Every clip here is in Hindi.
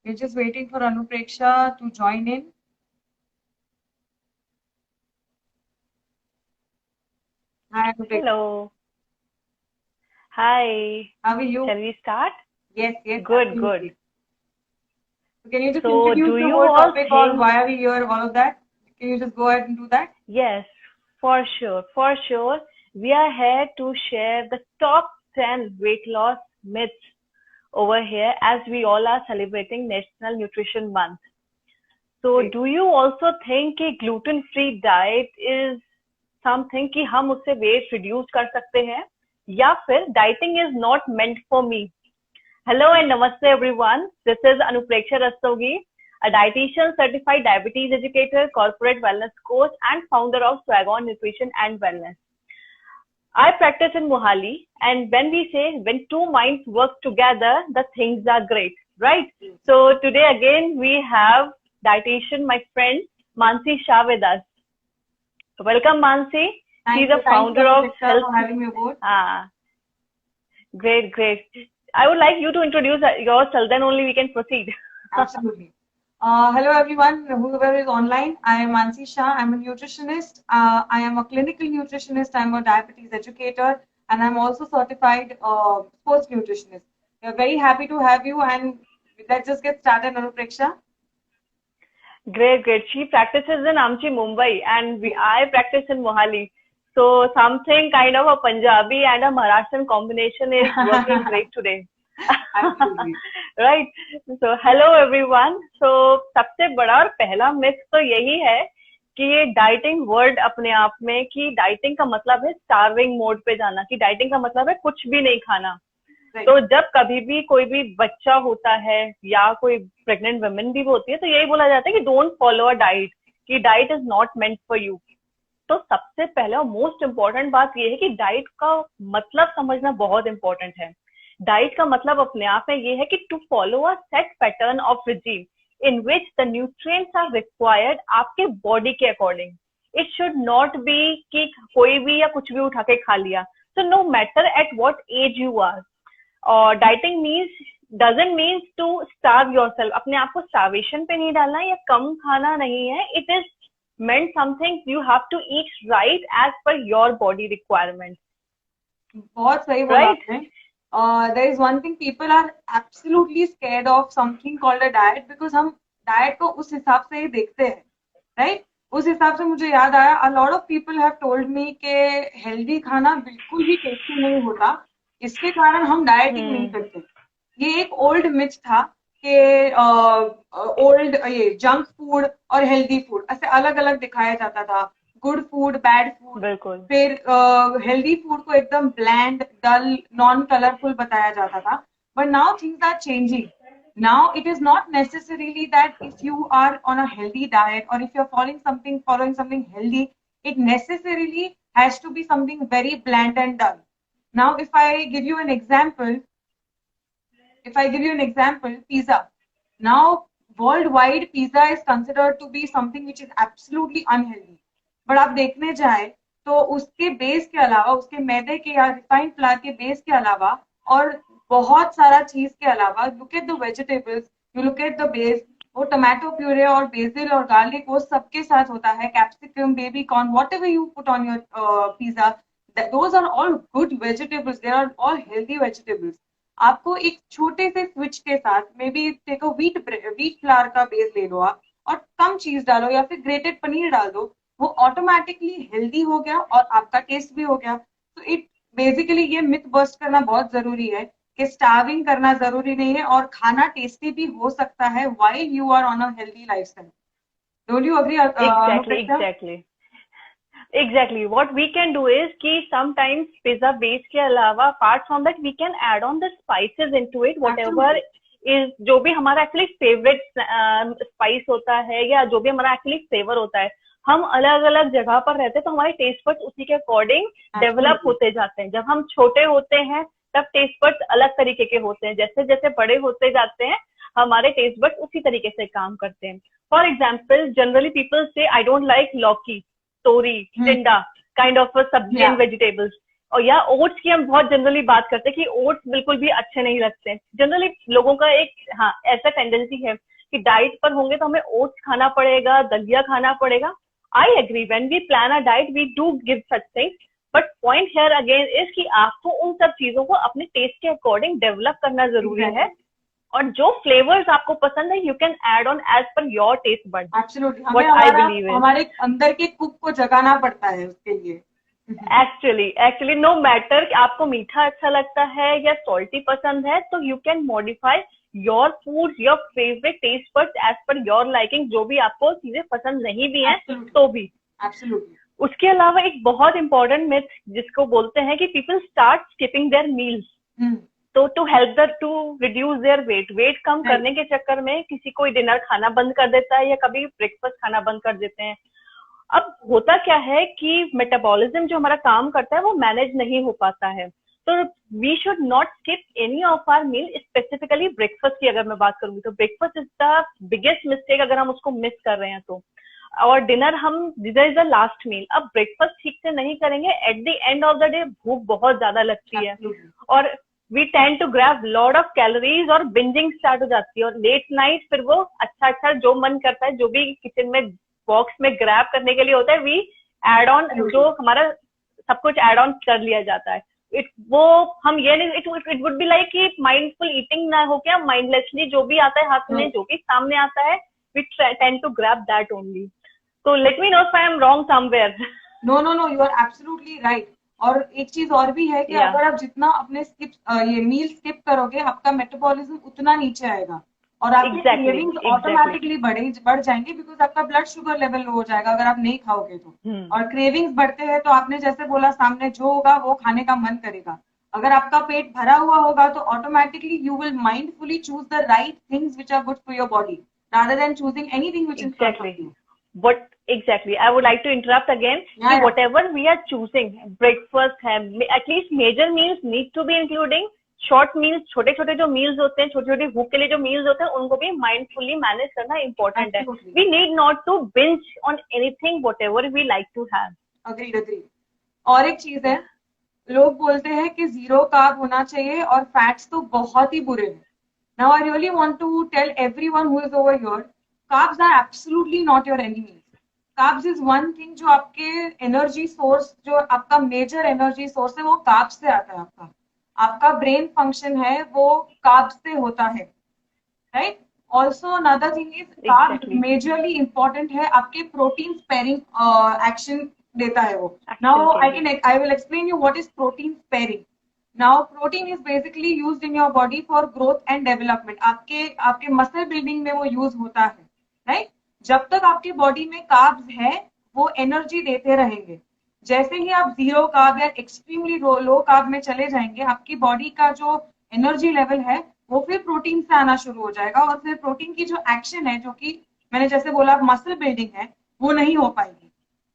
We're just waiting for Anupreksha to join in. Hi, Anupreksha. Hello. Hi. How are you? Shall we start? Yes, Good, absolutely. good. So can you just So, introduce do the you whole all topic or think, why are we here, all of that? Can you just go ahead and do that? yes, for sure, we are here to share the top 10 weight loss myths over here as we all are celebrating National Nutrition Month. So, Great. do you also think a gluten-free diet is something कि हम उससे weight reduce कर सकते हैं या फिर dieting is not meant for me? Hello and namaste everyone. This is Anupreksha Rastogi, a dietitian, certified diabetes educator, corporate wellness coach, and founder of Swagon Nutrition and Wellness. I practice in Mohali, and when we say when two minds work together, the things are great, right? So today again we have dietitian, my friend Mansi Shah with us. Welcome, Mansi. She's a Thank you, founder of Anupreksha, Health. for having me aboard. Great, great. I would like you to introduce yourself, then only we can proceed. Absolutely. Hello, everyone, whoever is online. I am Mansi Shah. I'm a nutritionist. I am a clinical nutritionist. I'm a diabetes educator, and I'm also certified sports nutritionist. We're very happy to have you, and let's just get started, Anupreksha. Great, great. She practices in Amchi, Mumbai, and I practice in Mohali. So something kind of a Punjabi and a Maharashtrian combination is working great today. Absolutely. Right. So hello everyone. So सबसे बड़ा और पहला मिथ तो यही है कि ये डाइटिंग वर्ड अपने आप में कि डाइटिंग का मतलब है स्टार्विंग मोड पे जाना, कि डाइटिंग का मतलब है कुछ भी नहीं खाना. Right. तो जब कभी भी कोई भी बच्चा होता है या कोई प्रेग्नेंट वुमेन भी होती है तो यही बोला जाता है कि डोंट फॉलो अ डाइट, कि diet is not meant for you. तो सबसे पहले और मोस्ट इम्पोर्टेंट बात ये है कि डाइट का मतलब समझना बहुत इंपॉर्टेंट है. डाइट का मतलब अपने आप में ये है कि to follow a set pattern of regime in which the nutrients are required आपके बॉडी के according. It should not be कि कोई भी या कुछ भी उठा के खा लिया. So no matter at what age you are. और dieting means doesn't means to starve yourself. अपने आप को स्टार्वेशन पे नहीं डालना या कम खाना नहीं है. It is meant something you have to eat right as per your body requirement. बहुत सही बोला आपने. There is one thing, people are absolutely scared of something called a diet because हम diet को उस हिसाब से ही देखते हैं, right? उस हिसाब से मुझे याद आया, a lot of people have told me कि healthy खाना बिल्कुल भी tasty नहीं होता, इसके कारण हम dieting नहीं करते. ये एक old myth था कि ओल्ड ये जंक फूड और हेल्दी फूड ऐसे अलग अलग दिखाया जाता था. Good food, bad food. बिल्कुल. फिर हेल्दी फूड को एकदम ब्लैंड, डल, नॉन कलरफुल बताया जाता था. But now things are changing. Now it is not necessarily that if you are on a healthy diet or if you're following something healthy, it necessarily has to be something very bland and dull. Now if I give you an example, pizza. Now, worldwide, pizza is considered to be something which is absolutely unhealthy. But आप देखने जाए तो उसके बेस के अलावा, उसके मैदे के या रिफाइंड फ्लावर के बेस के अलावा और बहुत सारा चीज के अलावा, look at the vegetables, you look at the base, वो टोमेटो प्यूरे और बेसिल और गार्लिक वो सबके साथ होता है, capsicum, baby corn, what ever you put on your pizza, those are all good vegetables, they are all healthy vegetables. आपको एक छोटे से स्विच के साथ maybe take a wheat flour का बेस ले लो आप और कम चीज डालो या फिर ग्रेटेड पनीर डाल दो, वो ऑटोमेटिकली हेल्दी हो गया और आपका टेस्ट भी हो गया. तो इट बेसिकली ये मिथ बस्ट करना बहुत जरूरी है कि स्टार्विंग करना जरूरी नहीं है और खाना टेस्टी भी हो सकता है while you are on a healthy lifestyle. Don't you agree? Exactly. What we can do is कि sometimes pizza base के अलावा apart from that we can add on the spices into it, whatever is जो भी हमारा actually favorite spice होता है या जो भी हमारा actually flavor होता है. हम अलग अलग जगह पर रहते हैं तो हमारे टेस्ट बड्स उसी के अकॉर्डिंग डेवलप होते जाते हैं. जब हम छोटे होते हैं तब टेस्ट बड्स अलग तरीके के होते हैं. जैसे जैसे बड़े होते जाते हैं हमारे टेस्ट बड्स उसी तरीके से काम करते हैं. फॉर एग्जाम्पल, जनरली पीपल से आई डोंट लाइक लौकी, tori, tinda, kind of a sabji and vegetables. और या ओट्स की हम बहुत जनरली बात करते हैं कि ओट्स बिल्कुल भी अच्छे नहीं लगते। जनरली लोगों का एक हाँ ऐसा टेंडेंसी है कि डाइट पर होंगे तो हमें ओट्स खाना पड़ेगा, दलिया खाना पड़ेगा। I agree, when we plan a diet we do give such things, but point here again is कि आपको उन सब चीजों को अपने टेस्ट के अकॉर्डिंग डेवलप करना जरूरी है। एग्जैक्टली। और जो फ्लेवर्स आपको पसंद है you can add on as per your taste bud, absolutely, हमें व्हाट आई हमारा बिलीव इज। हमारे अंदर के कुक को जगाना पड़ता है उसके लिए। एक्चुअली नो मैटर कि आपको मीठा अच्छा लगता है या सॉल्टी पसंद है, तो you can modify your food, your favourite taste buds as per your liking, जो भी आपको चीजें पसंद नहीं भी हैं तो भी। एब्सोल्युटली। उसके अलावा एक बहुत इंपॉर्टेंट मिथ जिसको बोलते हैं कि people start skipping their meals, तो to help the to reduce their weight, weight कम करने के चक्कर में किसी को डिनर खाना बंद कर देता है या कभी ब्रेकफास्ट खाना बंद कर देते हैं। अब होता क्या है कि मेटाबॉलिज्म जो हमारा काम करता है वो मैनेज नहीं हो पाता है, तो we should not skip any of our meal, specifically breakfast की अगर मैं बात करूंगी तो breakfast is the biggest mistake अगर हम उसको मिस कर रहे हैं तो। और डिनर हम dinner is the last meal. अब ब्रेकफास्ट ठीक से नहीं करेंगे, at the end of the day भूख बहुत ज्यादा लगती है और we tend to grab lot of calories और बिंजिंग स्टार्ट हो जाती है, और लेट नाइट फिर वो अच्छा जो मन करता है जो भी किचन में बॉक्स में ग्रैब करने के लिए होता है वी एड ऑन, जो हमारा सब कुछ एड ऑन कर लिया जाता है। वो हम ये नहीं, इट वुड बी लाइक कि माइंडफुल ईटिंग ना हो क्या, माइंडलेसली जो भी आता है हाथ में, जो भी सामने आता है we tend to grab that only. तो let me know if I am wrong somewhere. No, you are absolutely right. और एक चीज और भी है कि अगर आप जितना अपने ये मील स्किप करोगे आपका मेटाबॉलिज्म उतना नीचे आएगा और आपके क्रेविंग्स ऑटोमेटिकली बढ़ जाएंगे, बिकॉज आपका ब्लड शुगर लेवल लो हो जाएगा अगर आप नहीं खाओगे तो। और क्रेविंग्स बढ़ते हैं तो आपने जैसे बोला सामने जो होगा वो खाने का मन करेगा। अगर आपका पेट भरा हुआ होगा तो automatically you will mindfully choose the right things which are good for your body rather than choosing anything which is front of you. But exactly, I would like to interrupt again. Whatever we are choosing, breakfast है, at least major meals need to be including short meals, छोटे छोटे जो meals होते हैं, छोटी छोटी भूख के लिए जो meals होते हैं, उनको भी mindfully manage करना important है। We need not to binge on anything whatever we like to have. Agreed. और एक चीज है, लोग बोलते हैं कि जीरो कार्ब होना चाहिए और फैट्स तो बहुत ही बुरे हैं। Now I really want to tell everyone who is over here, carbs are absolutely not your enemies. Carbs is one thing जो आपके एनर्जी सोर्स, जो आपका मेजर एनर्जी सोर्स है वो कार्ब्स से आता है। आपका ब्रेन फंक्शन है वो कार्ब्स से होता है, right. Also another thing is carb majorly important है, आपके प्रोटीन स्पेयरिंग एक्शन देता है वो। Now I will explain you what is protein sparing. Now protein is basically used in your body for growth and development. आपके मसल बिल्डिंग में वो यूज होता है, राइट। जब तक आपके बॉडी में कार्ब्स है वो एनर्जी देते रहेंगे। जैसे ही आप जीरो कार्ब या एक्सट्रीमली लो कार्ब में चले जाएंगे आपकी बॉडी का जो एनर्जी लेवल है वो फिर प्रोटीन से आना शुरू हो जाएगा और फिर प्रोटीन की जो एक्शन है, जो कि मैंने जैसे बोला मसल बिल्डिंग है, वो नहीं हो पाएगी।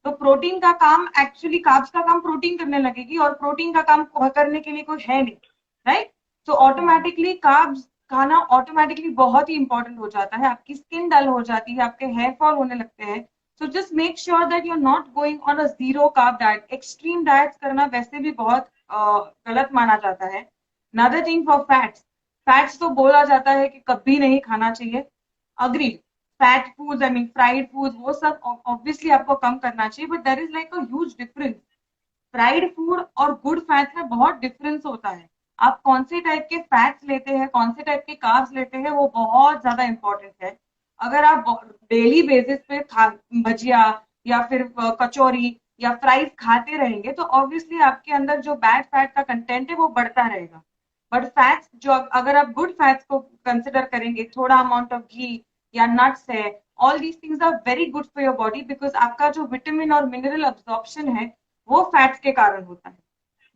तो प्रोटीन का काम एक्चुअली कार्ब्स का काम प्रोटीन करने लगेगी और प्रोटीन का काम करने के लिए कोई है नहीं, राइट। तो ऑटोमेटिकली कार्ब्स खाना ऑटोमेटिकली बहुत ही इंपॉर्टेंट हो जाता है। आपकी स्किन डल हो जाती है, आपके हेयर फॉल होने लगते हैं। So just make sure that you are not going on a zero carb diet. Extreme diets करना वैसे भी बहुत गलत माना जाता है। अनदर थिंग फॉर फैट्स तो बोला जाता है कि कभी नहीं खाना चाहिए। Agree, fat foods, I mean fried foods, वो सब ऑब्वियसली आपको कम करना चाहिए, but there is like a huge difference. Fried food और गुड फैट्स में बहुत डिफरेंस होता है। आप कौन से टाइप के फैट्स लेते हैं, कौन से टाइप के कार्ब्स लेते हैं, वो बहुत ज्यादा इंपॉर्टेंट है। अगर आप डेली बेसिस पे भजिया या फिर कचौरी या फ्राइज खाते रहेंगे तो ऑब्वियसली आपके अंदर जो बैड फैट का कंटेंट है वो बढ़ता रहेगा। बट फैट्स जो अगर आप गुड फैट्स को कंसिडर करेंगे, थोड़ा अमाउंट ऑफ घी या नट्स है, all these things are very good for your body, because आपका जो विटामिन और मिनरल अब्जॉर्प्शन है वो फैट्स के कारण होता है।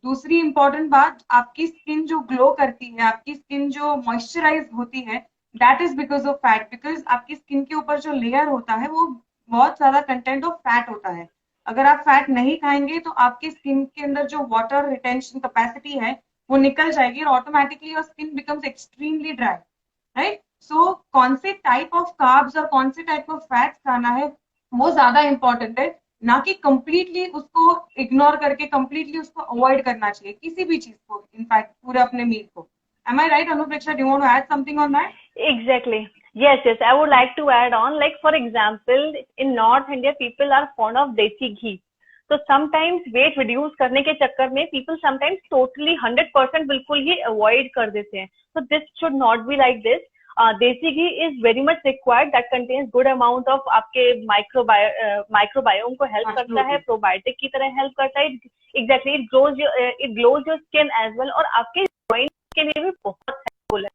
दूसरी इंपॉर्टेंट बात, आपकी स्किन जो ग्लो करती है, आपकी स्किन जो मॉइस्चराइज होती है, that is because of fat. Because आपकी स्किन के ऊपर जो लेयर होता है वो बहुत ज्यादा कंटेंट ऑफ फैट होता है। अगर आप फैट नहीं खाएंगे तो आपकी स्किन के अंदर जो वाटर रिटेंशन कैपेसिटी है वो निकल जाएगी और automatically your skin becomes extremely dry, right. So कौन से टाइप ऑफ कार्ब्स और कौन से टाइप ऑफ फैट्स खाना है वो ज्यादा इंपॉर्टेंट है। ना कि कंप्लीटली उसको इग्नोर करके कंप्लीटली उसको अवॉइड करना चाहिए किसी भी चीज को, इनफैक्ट पूरे अपने मील को. Am I right, Anupreksha? Do you want to add something on that? Exactly. Yes, yes. I would like to add on, like for example, in North India, people are fond of desi ghee. So sometimes weight reduce करने के चक्कर में people sometimes totally 100% बिल्कुल ही avoid कर देते हैं. So this should not be like this. Desi ghee is very much required. That contains good amount of आपके microbiome को help करता है, probiotic की तरह help करता है. Exactly, it glows your skin as well, और आपके joint के लिए भी बहुत helpful है.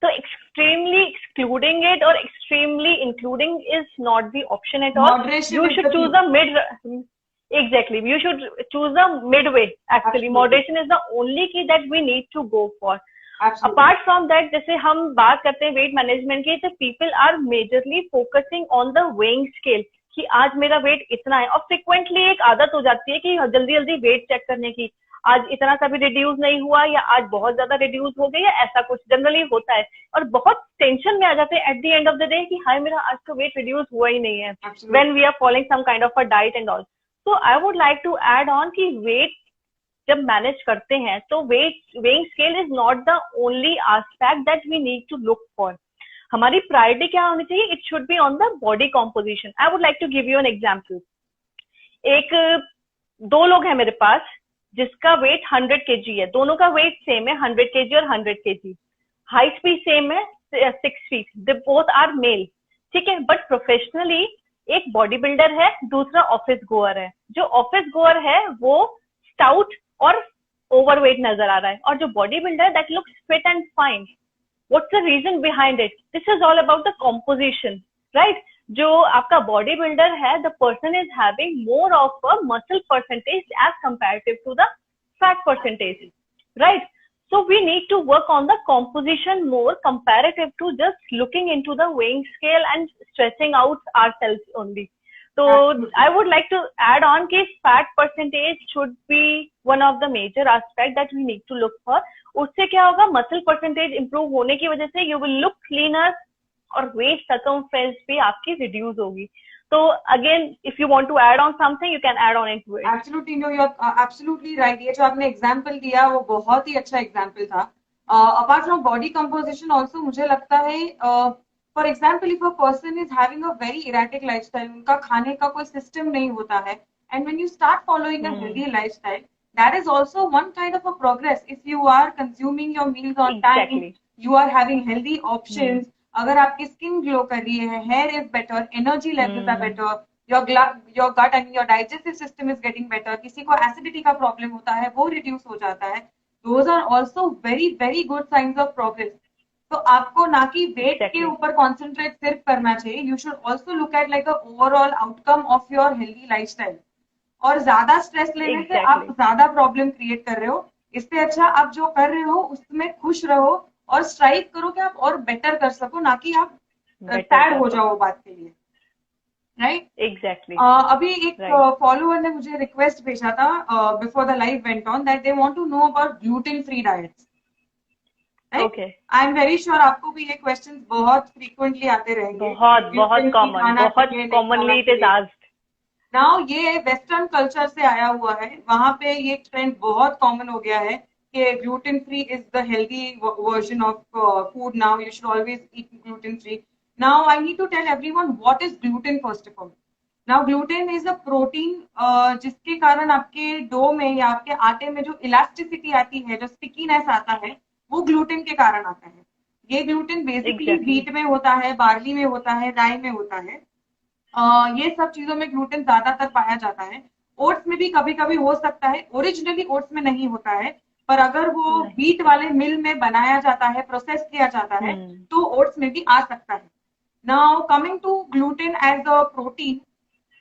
So extremely excluding it or extremely including is not the option at all. Moderation You is should the choose key. a mid. Exactly. You should choose a midway. Actually, Absolutely. moderation is the only key that we need to go for. Absolutely. Apart from that, जैसे हम बात करते हैं weight management की, तो people are majorly focusing on the weighing scale कि आज मेरा weight इतना है, और frequently एक आदत हो जाती है कि जल्दी जल्दी weight check करने की, आज इतना सा भी रिड्यूस नहीं हुआ या आज बहुत ज्यादा रिड्यूस हो गई या ऐसा कुछ जनरली होता है, और बहुत टेंशन में आ जाते हैं eight the end of the day कि हाय मेरा आज तो वेट रिड्यूस हुआ ही नहीं है when we are following some kind of a diet and all. So I would like to add on कि वेट जब मैनेज करते हैं तो weighing scale is not the only aspect that we need to look for. हमारी प्रायोरिटी क्या होनी चाहिए? It should be on the body composition. I would like to give you an example. दो लोग हैं मेरे पास जिसका वेट 100 kg है, दोनों का वेट सेम है 100 kg और 100 kg, हाइट भी सेम है 6 feet, they both are male, ठीक है. बट प्रोफेशनली एक बॉडी बिल्डर है, दूसरा ऑफिस गोअर है. जो ऑफिस गोअर है वो स्टाउट और ओवरवेट नजर आ रहा है, और जो body builder that looks fit and fine. What's the reason behind it? This is all about the composition, right. जो आपका बॉडी बिल्डर है, the person is having more of a muscle percentage as comparative to the fat percentage, right. So we need to work on the composition more comparative to just looking into the weighing scale and stretching out ourselves only. So I would like to add on कि fat percentage should be one of the major aspect that we need to look for. उससे क्या होगा? muscle percentage improve होने की वजह से you will look leaner और waist circumference भी आपकी reduce होगी. So again, if you want to add on something, you can add on into it. Absolutely, no, you're absolutely right. ये जो आपने एग्जाम्पल दिया वो बहुत ही अच्छा एग्जाम्पल था. Apart from body composition also मुझे लगता है, for example if a person is having a very erratic lifestyle, उनका खाने का कोई सिस्टम नहीं होता है, and when you start following a healthy lifestyle, that is also one kind of a progress. If you are consuming your meals on time, you are having healthy options, अगर आपकी स्किन ग्लो कर रही है, hair is better, energy levels are better, your gut and your digestive system is getting better, किसी को एसिडिटी का प्रॉब्लम होता है वो रिड्यूस हो जाता है, those are also very very good signs of progress. तो आपको ना कि वेट के ऊपर कॉन्सेंट्रेट सिर्फ करना चाहिए, you should also look at like a overall outcome of your healthy lifestyle. और ज्यादा स्ट्रेस लेने से आप ज्यादा प्रॉब्लम क्रिएट कर रहे हो. इससे अच्छा आप जो कर रहे हो उसमें खुश रहो और स्ट्राइव करो कि आप और बेटर कर सको, ना कि आप सैड हो जाओ बात के लिए, राइट. एग्जैक्टली. अभी एक फॉलोअर ने मुझे रिक्वेस्ट भेजा था before the live went on that they want to know about gluten free diets. Okay, I am very sure आपको भी ये क्वेश्चंस बहुत फ्रीक्वेंटली आते रहेंगे. बहुत commonly it is asked. Now ये वेस्टर्न कल्चर से आया हुआ है, वहां पे ये ट्रेंड बहुत कॉमन हो गया है कि gluten free is the healthy version of food. Now you should always eat gluten free. Now I need to tell everyone what is gluten first of all. Now gluten is a protein जिसके कारण आपके डो में या आपके आटे में जो इलास्टिसिटी आती है, जो स्टिकीनेस आता है, वो ग्लूटेन के कारण आता है. ये ग्लूटेन बेसिकली व्हीट में होता है, बार्ली में होता है, राई में होता है. ये सब चीजों में ग्लूटेन ज्यादातर पाया जाता है. ओट्स में भी कभी कभी हो सकता है, ओरिजिनली ओट्स में नहीं होता है, पर अगर वो व्हीट वाले मिल में बनाया जाता है, प्रोसेस किया जाता है, तो ओट्स में भी आ सकता है. Now coming to gluten as a protein,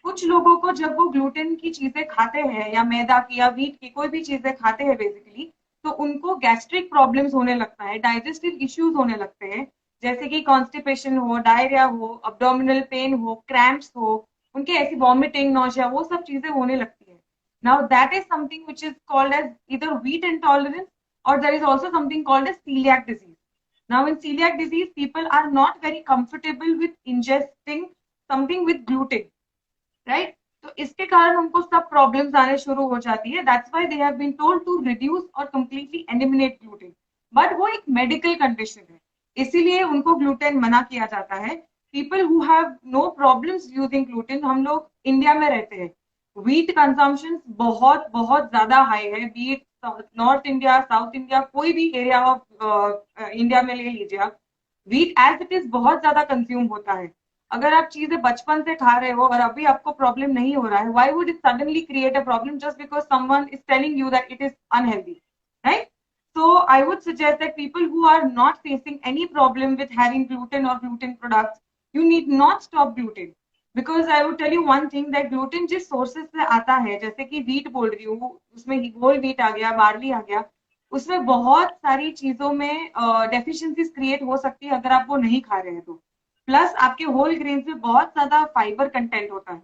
कुछ लोगों को जब वो ग्लूटेन की चीजें खाते हैं या मैदा की या व्हीट की कोई भी चीजें खाते हैं बेसिकली, तो उनको गैस्ट्रिक प्रॉब्लम्स होने लगता है, डाइजेस्टिव इश्यूज होने लगते हैं, जैसे कि कॉन्स्टिपेशन हो, डायरिया हो, अब्डोमिनल पेन हो, क्रैम्प्स हो, उनके ऐसी वॉमिटिंग, नौशिया, वो सब चीजें होने लगती है. Now that is something which is called as either wheat intolerance और there is also something called as celiac disease. Now in celiac disease, people are not very comfortable with ingesting something with gluten, right? तो इसके कारण उनको सब प्रॉब्लम्स आने शुरू हो जाती है। That's why they have been told to reduce और कंप्लीटली एलिमिनेट ग्लूटेन, बट वो एक मेडिकल कंडीशन है, इसीलिए उनको ग्लूटेन मना किया जाता है। People who have no problems using gluten, हम लोग इंडिया में रहते हैं, व्हीट कंजम्पशन बहुत बहुत ज्यादा हाई है, B it north India, south India, कोई भी एरिया ऑफ इंडिया में ले लीजिए आप, व्हीट एज इट इज बहुत ज्यादा कंज्यूम होता है। अगर आप चीजें बचपन से खा रहे हो और अभी आपको प्रॉब्लम नहीं हो रहा है, why would it suddenly create a problem just because someone is telling you that it is unhealthy, right? So I would suggest that people who are not facing any problem with having gluten or gluten products, you need not stop gluten. Because I would tell you one thing that gluten जिस sources से आता है, जैसे कि wheat बोल रही हूँ, उसमें whole wheat आ गया, barley आ गया, उसमें बहुत सारी चीजों में deficiencies create हो सकती है अगर आप वो नहीं खा रहे हैं तो। प्लस आपके होल ग्रेन्स में बहुत ज्यादा फाइबर कंटेंट होता है।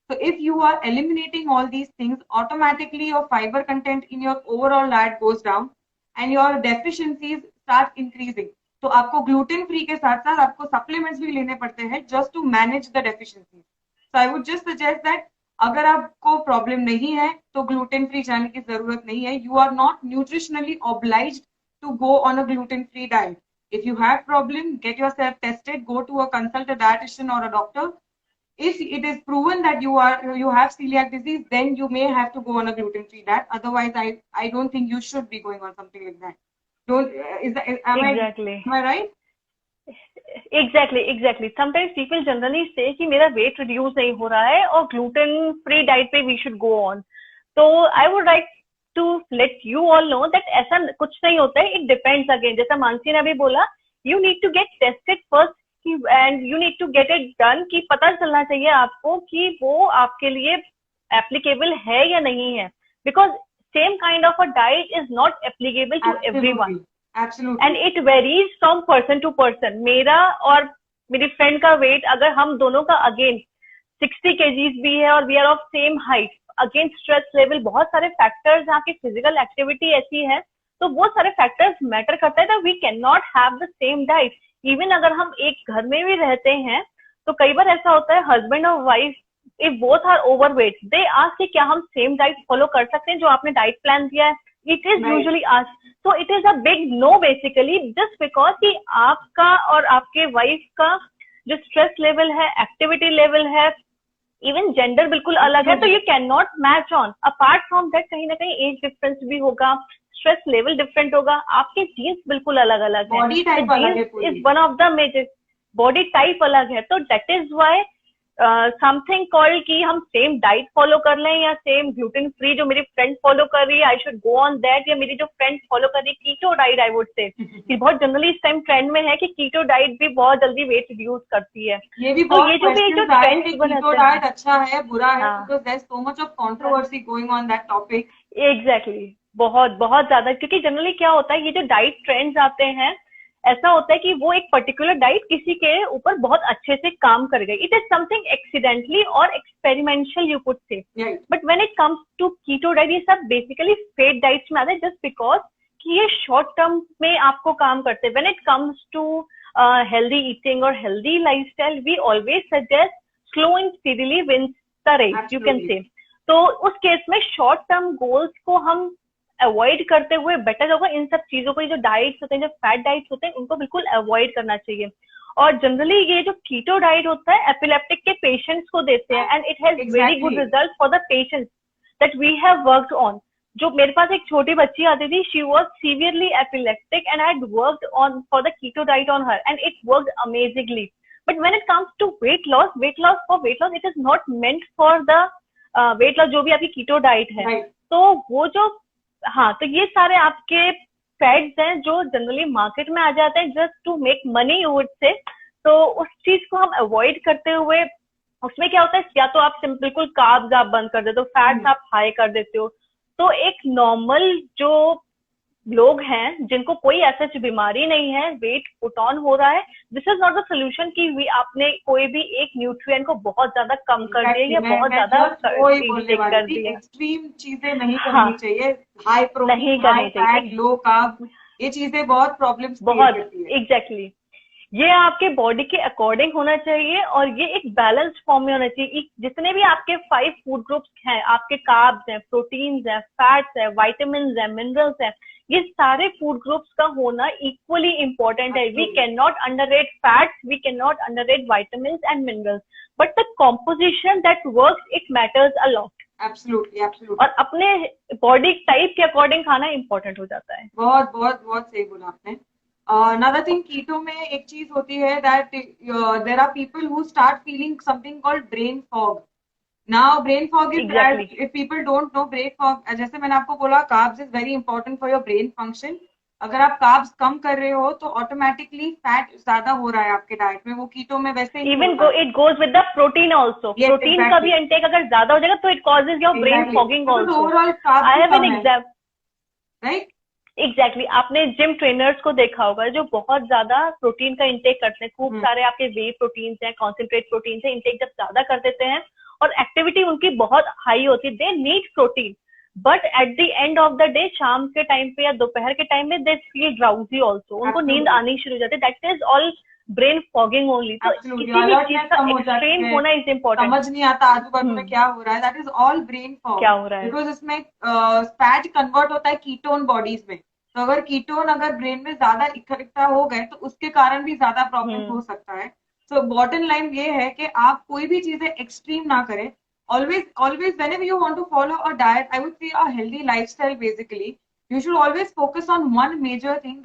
So if you are eliminating all these things, automatically your fiber content in your overall diet goes down and your deficiencies start increasing. तो आपको gluten free के साथ साथ आपको supplements भी लेने पड़ते हैं just to manage the deficiencies. So I would just suggest that अगर आपको प्रॉब्लम नहीं है तो gluten free जाने की जरूरत नहीं है। You are not nutritionally obliged to go on a gluten free diet. If you have problem, get yourself tested, go to a consult a dietitian or a doctor. If it is proven that you have celiac disease, then you may have to go on a gluten free diet. Otherwise, I don't think you should be going on something like that. Don't is that am I right? Exactly. Sometimes people generally say कि मेरा weight reduce नहीं हो रहा है और gluten free diet पे we should go on. So I would like to let you all know that ऐसा कुछ नहीं होता है. It depends again. जैसा मानसी ने अभी बोला, you need to get tested first and you need to get it done कि पता चलना चाहिए आपको कि वो आपके लिए applicable है या नहीं है. Because same kind of a diet is not applicable to everyone. Absolutely. And it varies from person to person. मेरा और मेरी फ्रेंड का वेट अगर हम दोनों का अगेन 60 kgs भी है और we are of same height, again stress level, बहुत सारे फैक्टर्स, यहाँ की फिजिकल एक्टिविटी ऐसी है, तो वो सारे फैक्टर्स मैटर करता है. We can not have the same diet. Even अगर हम एक घर में भी रहते हैं तो कई बार ऐसा होता है हस्बैंड और wife if both are overweight, they ask कि क्या हम सेम डाइट फॉलो कर सकते हैं जो आपने डाइट प्लान दिया है. It is usually asked. So it is a big no basically, just because कि आपका और आपके वाइफ का जो स्ट्रेस लेवल है, एक्टिविटी लेवल है, इवन जेंडर बिल्कुल अलग है, तो you can not match on. Apart from that कहीं ना कहीं एज डिफरेंस भी होगा, स्ट्रेस लेवल डिफरेंट होगा, आपके जीन्स बिल्कुल अलग अलग है, बॉडी टाइप अलग है, is one of the major, body type अलग है. तो that is why something called कि हम सेम डाइट फॉलो कर लें या सेम ग्लूटेन फ्री जो मेरी फ्रेंड फॉलो कर रही है I should go on that, या मेरी जो फ्रेंड फॉलो कर रही है कीटो डाइट, आई वुड से कि बहुत जनरली इस टाइम ट्रेंड में है कि कीटो डाइट भी बहुत जल्दी वेट रिड्यूस करती है. ये भी तो ये जो ट्रेंड कीटो डाइट अच्छा है बुरा है, because there is so much of controversy going on that topic. Exactly, बहुत बहुत ज्यादा, क्योंकि जनरली क्या होता है ये जो डाइट ट्रेंड्स आते हैं ऐसा होता है कि वो एक पर्टिकुलर डाइट किसी के ऊपर बहुत अच्छे से काम कर गई. इट इज समथिंग एक्सीडेंटली और experiential you could say. But when it comes to keto diet ये सब बेसिकली फेड डाइट्स में आते हैं, जस्ट बिकॉज कि ये शॉर्ट टर्म में आपको काम करते हैं. When it comes to healthy eating और healthy lifestyle we always suggest slow and steadily wins the race, you can say. तो उस केस में शॉर्ट टर्म गोल्स को हम अवॉइड करते हुए बेटर होगा. इन सब चीजों को, जो डाइट्स होते हैं, जो फैट डाइट्स होते हैं, उनको बिल्कुल अवॉइड करना चाहिए. और जनरली ये जो कीटो डाइट होता है एपिलेप्टिक के पेशेंट्स को देते हैं, and it has very good result for the patients that we have worked on. जो मेरे पास एक छोटी बच्ची आती थी, she was severely epileptic and I had worked on for the keto diet on her and it worked amazingly. But when it comes to weight loss it is not meant for the weight loss जो भी आपकी कीटो डाइट है. तो वो जो तो ये सारे आपके फैट्स हैं जो जनरली मार्केट में आ जाते हैं just to make money would say. तो उस चीज को हम अवॉइड करते हुए, उसमें क्या होता है, या तो आप बिल्कुल कार्ब्स आप बंद कर देते हो, फैट्स आप हाई कर देते हो. तो एक नॉर्मल जो लोग हैं जिनको कोई ऐसा बीमारी नहीं है, वेट पुट ऑन हो रहा है, this is not the solution कि आपने कोई भी एक न्यूट्रिएंट को बहुत ज्यादा कम कर दिया या बहुत ज्यादा कर दिया. एक्सट्रीम चीजें नहीं करनी चाहिए, high protein, high fat, low carb, ये चीजें बहुत प्रॉब्लम्स बहुत. एग्जैक्टली. ये आपके बॉडी के अकॉर्डिंग होना चाहिए और ये एक बैलेंस्ड फॉर्म में होना चाहिए। जितने भी आपके 5 फूड ग्रुप्स हैं, आपके कार्ब्स हैं, प्रोटीन्स हैं, फैट्स हैं, विटामिन हैं, मिनरल्स हैं, ये सारे फूड ग्रुप्स का होना इक्वली इम्पोर्टेंट है। We can not underrate fats, we can not underrate vitamin and minerals, but the composition that works it matters a lot. Absolutely absolutely. और अपने बॉडी टाइप के अकॉर्डिंग खाना इम्पोर्टेंट हो जाता है। बहुत बहुत बहुत सही बोला आपने। Another thing, कीटो में एक चीज होती है that there are people who start feeling something called brain fog. Now brain fog is, Exactly. if people don't know, brain fog, जैसे मैंने आपको बोला, carbs is very important for your brain function. अगर आप कार्ब्स कम कर रहे हो तो ऑटोमेटिकली फैट ज्यादा हो रहा है आपके डाइट में, वो कीटो में वैसे ही even it goes with the protein also. Protein का भी इंटेक अगर ज्यादा हो जाएगा तो it causes your brain fogging also. I have an example, right? Exactly. आपने जिम ट्रेनर्स को देखा होगा जो बहुत ज्यादा प्रोटीन का इंटेक करते हैं, खूब सारे आपके वे प्रोटीन्स हैं, कॉन्सेंट्रेट प्रोटीन्स हैं, इंटेक जब ज्यादा कर देते हैं और एक्टिविटी उनकी बहुत हाई होती है, they need protein, but at the end of the day, शाम के टाइम पे या दोपहर के टाइम में, दे फील ड्राउजी ऑल्सो, उनको नींद आनी शुरू हो जाती है। That is all brain fogging only. तो किसी भी चीज का एक्सट्रीम होना इज इम्पोर्टेंट। समझ नहीं आता आजू बाजू में क्या हो रहा है, that is all brain fog. क्या हो रहा है? बिकॉज इसमें फैट कन्वर्ट होता है कीटोन बॉडीज में, तो अगर कीटोन अगर ब्रेन में ज्यादा इकट्ठा हो गए तो उसके कारण भी ज्यादा प्रॉब्लम हो सकता है। सो बॉटम लाइन ये है कि आप कोई भी चीजें एक्सट्रीम ना करें। Always, whenever you want to follow a diet, I would say a healthy lifestyle, basically, you should always focus on one major thing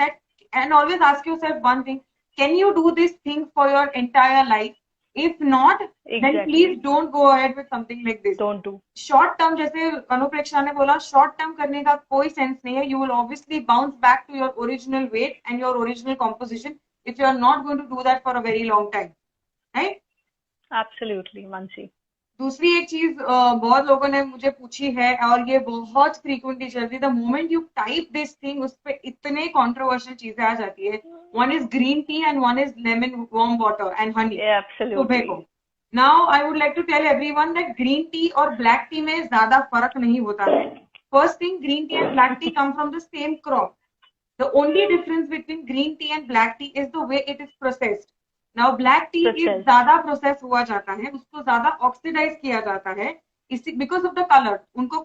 and always ask yourself one thing: can you do this thing for your entire life? If not, then please don't go ahead with something like this. Don't do. Short term, जैसे अनुप्रेक्षा ने बोला, short term करने का कोई सेंस नहीं है. You will obviously bounce back to your original weight and your original composition if you are not going to do that for a very long time, right? Absolutely, Mansi. दूसरी एक चीज बहुत लोगों ने मुझे पूछी है और ये बहुत फ्रीक्वेंटली चलती है, the moment you type this thing, उस पर इतने कॉन्ट्रोवर्शियल चीजें आ जाती है. One is green tea and one is lemon warm water and honey सुबह को. Now I would like to tell everyone that green tea और ब्लैक टी में ज्यादा फर्क नहीं होता है. First thing, green tea and black tea come from the same crop. The only difference between green tea and black T is the way it is processed. Now black T ज्यादा प्रोसेस हुआ जाता है, उसको ज्यादा ऑक्सीडाइज किया जाता है, इसी बिकॉज ऑफ द कलर. उनको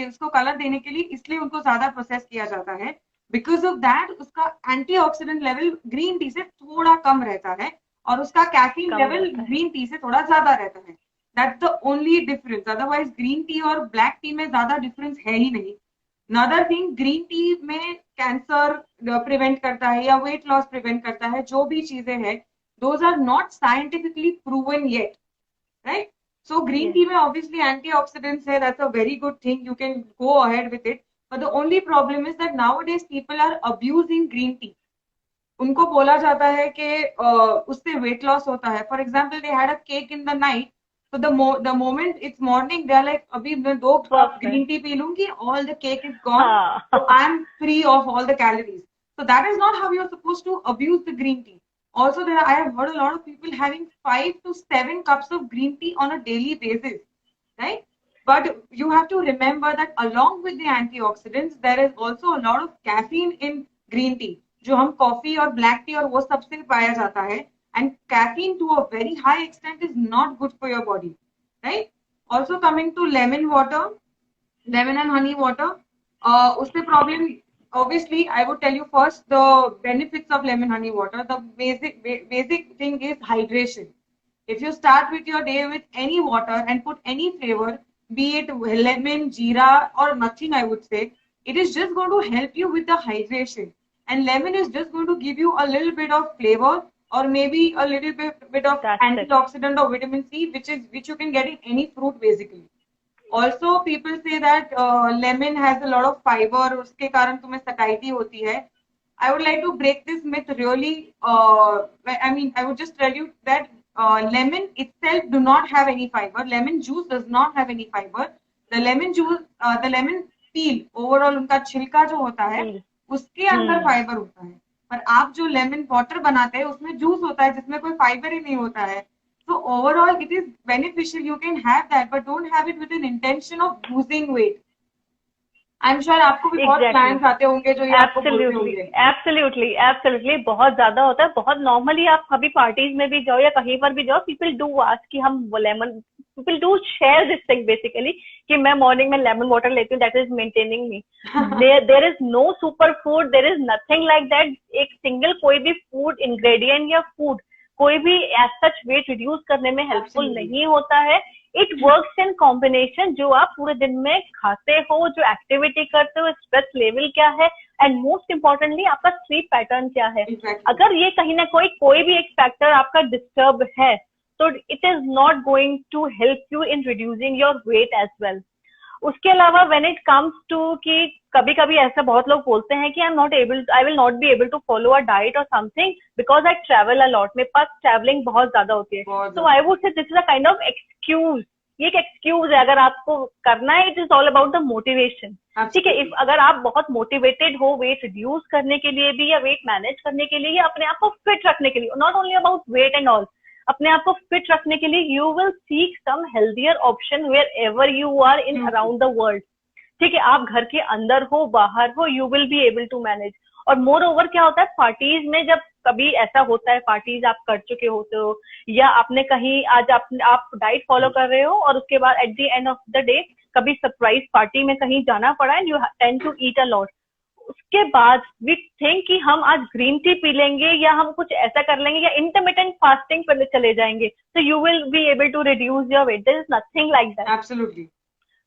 उसको कलर देने के लिए इसलिए उनको ज्यादा प्रोसेस किया जाता है. बिकॉज ऑफ दैट उसका एंटीऑक्सीडेंट लेवल ग्रीन टी से थोड़ा कम रहता है और उसका कैफीन लेवल ग्रीन टी से थोड़ा ज्यादा रहता है. That's the only difference. Otherwise green tea और ब्लैक टी में ज्यादा डिफरेंस है ही नहीं. अनदर थिंग, ग्रीन टी में कैंसर प्रिवेंट करता है या वेट लॉस प्रिवेंट करता है, जो भी चीजें हैं, those are not scientifically proven yet, right? So green tea mein obviously antioxidants hai, that's a very good thing, you can go ahead with it, but the only problem is that nowadays people are abusing green tea. उनको बोला जाता है कि उससे weight loss होता है. For example, they had a cake in the night, so the moment it's morning they are like, अभी मैं 2 कप green tea पी लूंगी, all the cake is gone, so I'm free of all the calories. So that is not how you're supposed to abuse the green tea. Also, I have heard a lot of people having 5 to 7 cups of green tea on a daily basis, right? But you have to remember that along with the antioxidants, there is also a lot of caffeine in green tea, जो हम coffee और black tea और वो सबसे पाया जाता है. And caffeine to a very high extent is not good for your body, right? Also coming to lemon water, lemon and honey water, उससे problem. Obviously, I would tell you first the benefits of lemon honey water. The basic thing is hydration. If you start with your day with any water and put any flavor, be it lemon, jeera or nothing, I would say, it is just going to help you with the hydration. And lemon is just going to give you a little bit of flavor or maybe a little bit of antioxidant or vitamin C, which you can get in any fruit basically. Also, people say that lemon has a lot of fiber, उसके कारण तुम्हें satiety होती है. I would like to break this myth really. I would just tell you that lemon itself do not have any fiber. Lemon juice does not have any fiber. The lemon juice, the lemon peel, overall उनका छिलका जो होता है, उसके अंदर फाइबर होता है. पर आप जो लेमन वाटर बनाते हैं उसमें जूस होता है जिसमें कोई फाइबर ही नहीं होता है. So overall, it is beneficial. You can have that, but don't have it with an intention of losing weight. I am sure आपको भी बहुत Exactly. क्लाइंट्स आते होंगे जो ये आपको बोलते एब्सोल्युटली होंगे। एब्सोल्युटली एब्सोल्युटली बहुत ज्यादा होता है, बहुत नॉर्मली आप कभी पार्टीज में भी जाओ या कहीं पर भी जाओ, पीपल डू आस्क कि हम lemon, people do share this thing basically कि मैं मॉर्निंग में लेमन वाटर लेती हूँ, that is maintaining me. There is no super food, there is nothing like that. एक सिंगल कोई भी फूड इंग्रेडिएंट या फूड कोई भी एज सच वेट रिड्यूस करने में हेल्पफुल Absolutely. नहीं होता है। इट वर्क्स इन कॉम्बिनेशन, जो आप पूरे दिन में खाते हो, जो एक्टिविटी करते हो, स्ट्रेस लेवल क्या है, एंड मोस्ट इम्पोर्टेंटली आपका स्लीप पैटर्न क्या है। Exactly. अगर ये कहीं ना कोई भी एक फैक्टर आपका डिस्टर्ब है, तो it is not going to help you in reducing your weight as well. उसके अलावा व्हेन इट कम्स टू कि कभी कभी ऐसा बहुत लोग बोलते हैं कि I will not be able to follow a diet और something because I travel a lot, मेरे पास ट्रैवलिंग बहुत ज्यादा होती है। तो I would say this is a kind of excuse. ये एक एक्सक्यूज है, अगर आपको करना है, it is all about the motivation. ठीक है, इफ अगर आप बहुत मोटिवेटेड हो वेट रिड्यूस करने के लिए भी, या वेट मैनेज करने के लिए, या अपने आप को फिट रखने के लिए, not only about weight and all, अपने आप को फिट रखने के लिए, you will seek some healthier option wherever you are in around the world. ठीक है, आप घर के अंदर हो बाहर हो, you will be able to manage. और मोर ओवर क्या होता है पार्टीज में, जब कभी ऐसा होता है पार्टीज आप कर चुके होते हो, या आपने कहीं आज आप डाइट फॉलो कर रहे हो और उसके बाद at the end of the day कभी सरप्राइज पार्टी में कहीं जाना पड़ा and you tend to eat a lot, उसके बाद वी थिंक कि हम आज ग्रीन टी पी लेंगे या हम कुछ ऐसा कर लेंगे या इंटरमिटेंट फास्टिंग पर चले जाएंगे, तो you will be able to reduce your weight. There is nothing like that. Absolutely.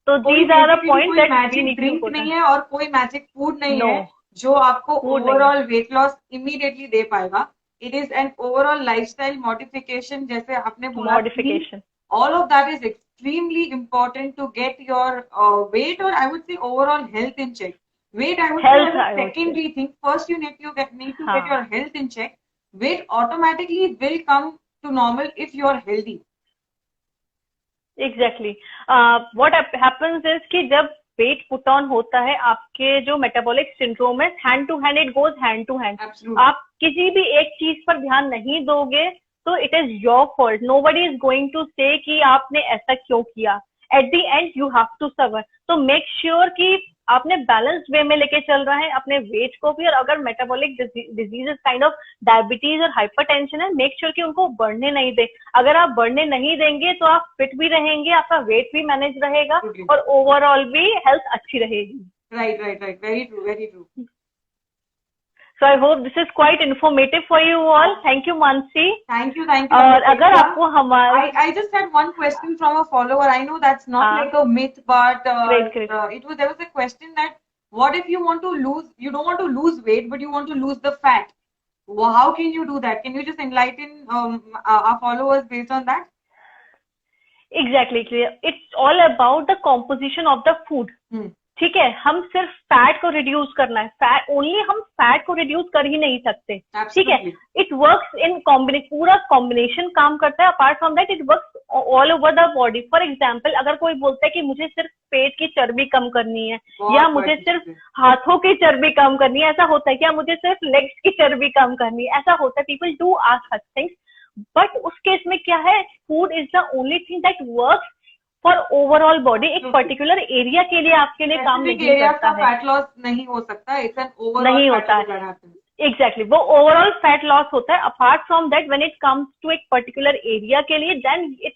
तो these are the point that we magic need drink to नहीं है और कोई मैजिक फूड नहीं नो है जो आपको फूड नहीं है। ओवरऑल वेट लॉस इमीडिएटली दे पाएगा। It is an overall lifestyle modification, जैसे आपने बोला modification all of that is extremely important to get your weight, or I would say overall health in check. Weight, I would say, health as a I would से। secondary thing. First, you need to get हाँ your health in check. Weight automatically will come to normal if you are healthy. Exactly. What happens is कि जब वेट पुट ऑन होता है, आपके जो मेटाबॉलिक सिंड्रोम है, hand to hand, it goes hand to hand. Absolutely. आप किसी भी एक चीज पर ध्यान नहीं दोगे तो it is your fault. Nobody is going to say कि आपने ऐसा क्यों किया। At the end you have to suffer. तो मेक श्योर कि आपने बैलेंस वे में लेके चल रहा है अपने वेट को भी। और अगर metabolic disease kind of diabetes और हाइपरटेंशन है, मेक श्योर कि उनको बढ़ने नहीं दे। अगर आप बढ़ने नहीं देंगे तो आप फिट भी रहेंगे, आपका वेट भी मैनेज रहेगा और ओवरऑल भी हेल्थ अच्छी रहेगी। Right, right, right. Very true, very true. So I hope this is quite informative for you all. Thank you, Mansi. Thank you, thank you. और अगर आपको हमारे I just had one question from a follower. I know that's not like a myth, but Great. there was a question that what if you don't want to lose weight, but you want to lose the fat? Well, how can you do that? Can you just enlighten our followers based on that? Exactly. It's all about the composition of the food. ठीक है, हम सिर्फ फैट को रिड्यूस करना है, फैट ओनली, हम फैट को रिड्यूस कर ही नहीं सकते। ठीक है, इट वर्क्स इन कॉम्बिनेशन, पूरा कॉम्बिनेशन काम करता है। Apart from that it works all over the body. For example, अगर कोई बोलता है कि मुझे सिर्फ पेट की चर्बी कम करनी है, या मुझे सिर्फ हाथों की चर्बी कम करनी है, ऐसा होता है, क्या मुझे सिर्फ लेग्स की चर्बी कम करनी है, ऐसा होता है। People do ask such things, but उस केस में क्या है, food is the only thing that works for overall body. एक पर्टिकुलर एरिया के लिए आपके लिए काम नहीं करता है। फैट लॉस नहीं हो सकता, इट्स एन ओवरऑल नहीं होता है। एग्जैक्टली, वो ओवरऑल फैट लॉस होता है। Apart from that, when it comes to एक पर्टिकुलर एरिया के लिए, then it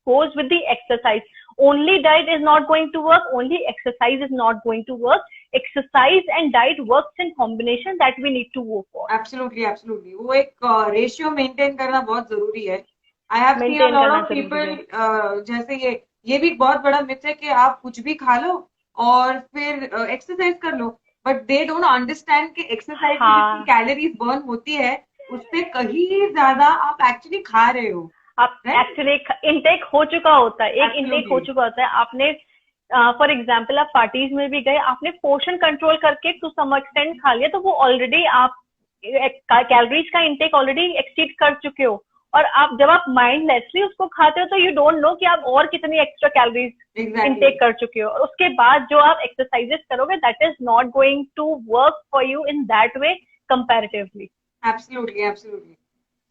goes with the exercise. Only diet is not going to work, only exercise is not going to work. Exercise and diet works in combination, that we need to go for. Absolutely, absolutely. वो एक रेशियो मेंटेन करना बहुत जरूरी है। I have seen a lot of people, जैसे ये भी बहुत बड़ा मिथ है कि आप कुछ भी खा लो और फिर एक्सरसाइज कर लो, बट दे डोंट अंडरस्टैंड कि एक्सरसाइज में जितनी कैलोरीज बर्न होती है उससे कहीं ज्यादा आप एक्चुअली खा रहे हो। आप एक्चुअली इनटेक हो चुका होता है, एक इनटेक हो चुका होता है। आपने फॉर एग्जाम्पल आप पार्टीज में भी गए, आपने पोर्शन कंट्रोल करके टू सम एक्सटेंट खा लिया, तो वो ऑलरेडी आप कैलोरीज का इनटेक ऑलरेडी एक्सीड कर चुके हो। और आप जब आप माइंडलेसली उसको खाते हो तो यू डोंट नो कि आप और कितनी एक्स्ट्रा कैलोरीज इनटेक कर चुके हो। और उसके बाद जो आप एक्सरसाइजेस करोगे, that is not going to work for you in that way comparatively. Absolutely, absolutely.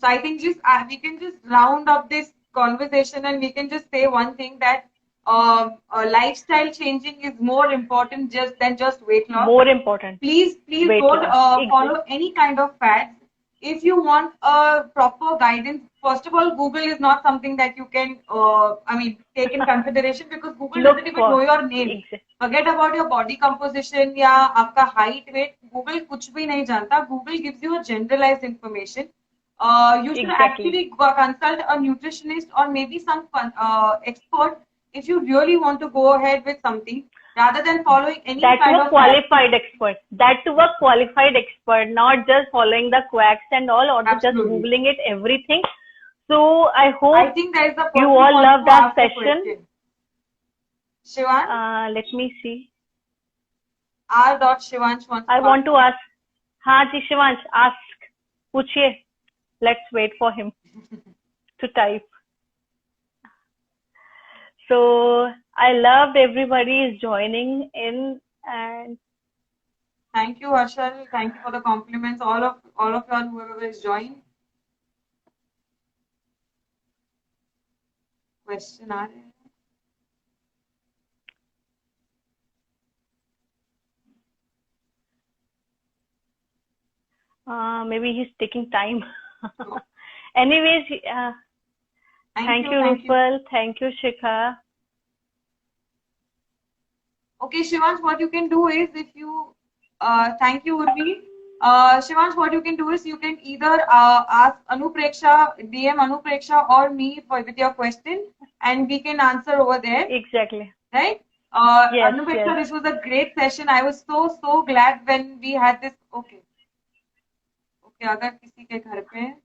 So I think we can just round up this conversation and we can just say one thing, that lifestyle changing is more important than just weight loss. More important. Please Weight don't loss. follow any kind of fads. If you want proper guidance, first of all, Google is not something that you can, take in consideration, because Google Look doesn't even for. know your name. Exactly. Forget about your body composition या आपका height, weight. Google कुछ भी नहीं जानता. Google gives you a generalized information. You should Exactly. actually consult a nutritionist or maybe some expert if you really want to go ahead with something, rather than following any That kind to a of qualified expert. That to a qualified expert, not just following the quacks and all, or just Absolutely. googling it everything. So I I hope think there is a you person all wants love to that ask a session. question. Shivan, Let me see. R.Shivansh wants I to want ask. to ask. हाँ जी शिवांश, ask. पूछिए. Let's wait for him to type. So I loved everybody is joining in, and Thank you, Harshal. Thank you for the compliments. All of y'all, whoever is joined. Question आ रहे हैं. maybe he's taking time. Anyways, thank you, Rupal. Thank you, Shikha. Okay, Shivansh, what you can do is, if you, thank you, Urvi. Shivansh, what you can do is, you can either ask Anupreksha, DM Anupreksha or me with your question, and we can answer over there. Exactly. Right? Yes, Anupreksha, yes. this was a great session. I was so glad when we had this. Okay. Okay, अगर किसी के घर पे है.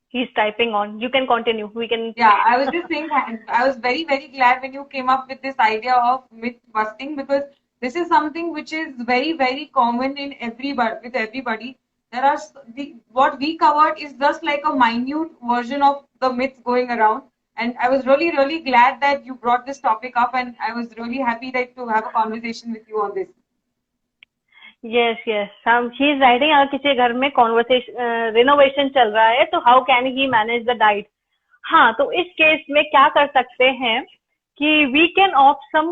He's typing on. You can continue. We can. Yeah, I was just saying that I was very glad when you came up with this idea of myth busting, because this is something which is very common in everybody, with everybody. There are what we covered is just like a minute version of the myths going around, and I was really glad that you brought this topic up, and I was really happy that to have a conversation with you on this. Yes, yes. He's writing अगर किसी घर में conversation renovation चल रहा है तो how can he manage the diet? हाँ, तो इस केस में क्या कर सकते हैं कि we can opt some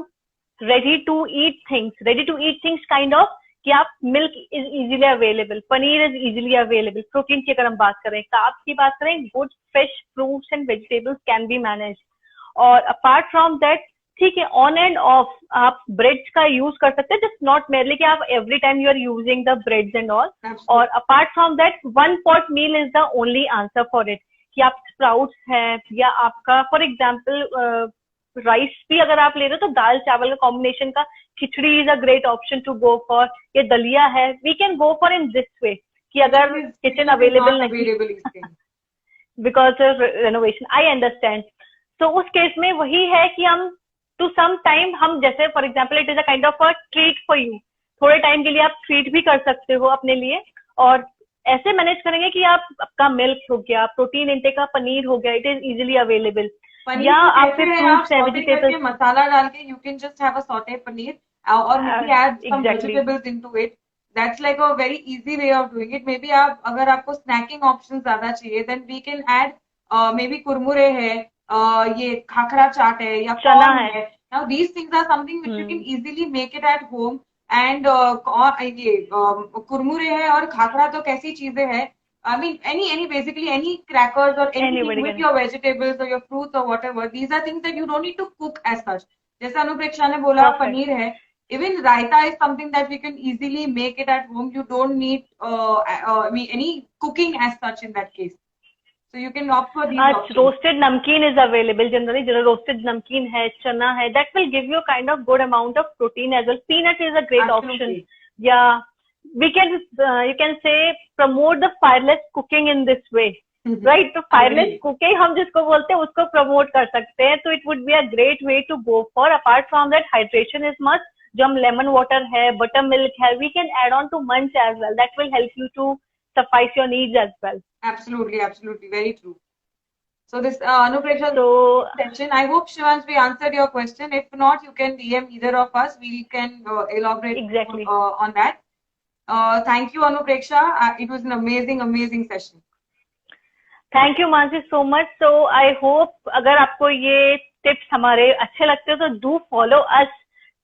ready to eat things kind of कि आप milk is easily available, paneer is easily available, protein की अगर हम बात करें, carbs की बात करें, good fresh fruits and vegetables can be managed. और apart from that ठीक है, ऑन एंड ऑफ आप ब्रेड्स का यूज कर सकते हैं, जस्ट नॉट मेरली कि आप every time you are using the breads and all. और apart from that one pot meal is the only answer for it, कि आप स्प्राउट्स है या आपका फॉर एग्जाम्पल राइस भी अगर आप ले रहे हो तो दाल चावल का कॉम्बिनेशन का khichdi is a great option to go for. ये दलिया है, we can go for in this way कि अगर किचन अवेलेबल नहीं because of renovation, I understand. तो उस केस में वही है कि हम टू सम टाइम हम जैसे for example it is a kind of a treat for you, थोड़े टाइम के लिए आप ट्रीट भी कर सकते हो अपने लिए, और ऐसे मैनेज करेंगे कि आप आपका मिल्क हो गया, प्रोटीन इंटेक का पनीर हो गया, इट इज इजीली अवेलेबल. या आपके फ्रूट्स है, वेजिटेबल्स, मसाला डाल के you can just have a saute paneer और maybe add some vegetables into it. That's like a very easy way of doing it. Maybe आप अगर आपको snacking options ज्यादा चाहिए, then we can add maybe कुरमुरे है, ये खाखरा चाट है या चना है. Now these things are something which you can easily make it at home. And ये कुरमुरे है और खाखरा तो कैसी चीजें हैं. I mean, basically any crackers or anything with your vegetables or your fruits or whatever. These are things that you don't need to cook as such. जैसा अनुप्रेक्षा ने बोला पनीर है. Even raita is something that we can easily make it at home. You don't need any cooking as such in that case. So you can opt for these options. Roasted namkeen is available generally. Roasted namkeen hai, chana hai. That will give you kind of good amount of protein as well. Peanut is a great option. Yeah, we can you can say promote the fireless cooking in this way. Right? तो fireless cooking हम जिसको बोलते हैं उसको promote कर सकते हैं. So it would be a great way to go for. Apart from that, hydration is must. जो हम lemon water है, buttermilk है, we can add on to munch as well. That will help you to suffice your needs as well. Absolutely, very true. So this Anupreksha session, I hope Shivansh we answered your question. If not, you can DM either of us. We can elaborate exactly on that. Thank you, Anupreksha. It was an amazing session. Thank you, Mansi, so much. So I hope अगर आपको ये टिप्स हमारे अच्छे लगते हैं तो do follow us,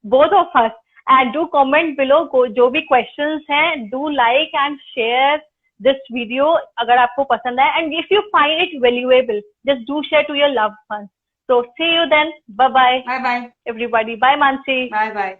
both of us, and do comment below, जो भी क्वेश्चंस हैं do like and share this video अगर आपको पसंद आए, and if you find it valuable just do share to your loved ones. So see you then. Bye bye Bye bye. everybody. Bye Mansi. Bye bye.